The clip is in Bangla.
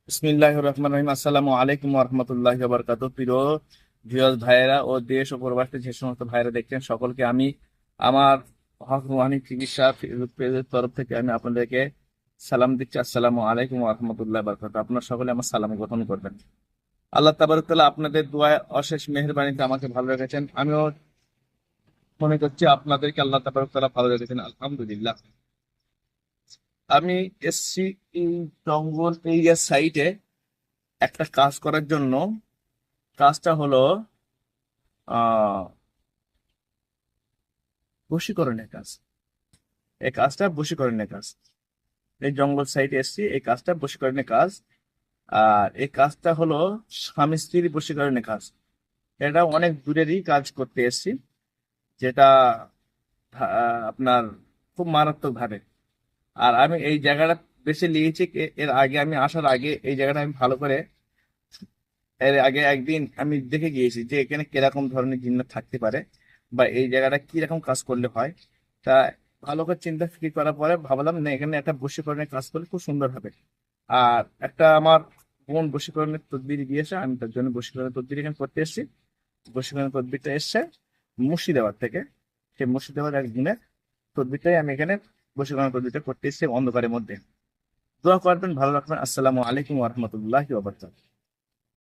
বিসমিল্লাহির রহমানির রহিম। আসসালামু আলাইকুম ওয়া রাহমাতুল্লাহি ওয়া বারাকাতুহু। প্রিয় ভিউয়ার্স ভাইয়েরা ও দেশ ও প্রবাসী যে সমস্ত ভাইয়েরা দেখছেন, সকলকে আমি আমার হক রুহানি চিকিৎসা ফেসবুক পেজের তরফ থেকে আমি আপনাদেরকে সালাম দিচ্ছি। আসসালামু আলাইকুম ওয়া রাহমাতুল্লাহি ওয়া বারাকাতুহু। আপনারা সকলে আমার সালাম গ্রহণ করবেন। আল্লাহ তাবারক তাআলা আপনাদের দোয়ায় অশেষ মেহেরবানিতে আমাকে ভালো রেখেছেন। আমিও মনে করছি আপনাদেরকে আল্লাহ তাবারক তাআলা ভালো রেখেছেন, আলহামদুলিল্লাহ। আমি এসছি এই জঙ্গল এরিয়া সাইটে একটা কাজ করার জন্য। কাজটা হলো আহ বশীকরণের কাজ। এই কাজটা বশীকরণের কাজ। এই জঙ্গল সাইটে এসেছি, এই কাজটা বশীকরণের কাজ। আর এই কাজটা হলো স্বামী স্ত্রীর বশীকরণের কাজ। এটা অনেক দূরেরই কাজ করতে এসেছি, যেটা আপনার খুব মারাত্মক ভাবে। আর আমি এই জায়গাটা বেছে নিয়েছি এর আগে, আমি আসার আগে এই জায়গাটা আমি ভালো করে এর আগে একদিন আমি দেখে গিয়েছি যে এখানে কিরকম ধরনের জিনিস থাকতে পারে বা এই জায়গাটা কিরকম কাজ করলে হয়। তা ভালো করে চিন্তা ফিকির করার পরে ভাবলাম না, এখানে একটা বশীকরণের কাজ করলে খুব সুন্দর হবে। আর একটা আমার বোন বশীকরণের তদবির দিয়েছে, আমি তার জন্য বশীকরণের তদবির এখানে করতে এসেছি। বশীকরণের তদবিরটা এসছে মুর্শিদাবাদ থেকে। সেই মুর্শিদাবাদ একদিনের তদবিরটাই আমি এখানে বশীকরণের তদবিরটা করতে এসেছি অন্ধকারের মধ্যে। দোয়া করবেন, ভালো রাখবেন। আসসালামু আলাইকুম ওয়া রাহমাতুল্লাহি ওয়া বারাকাতুহু।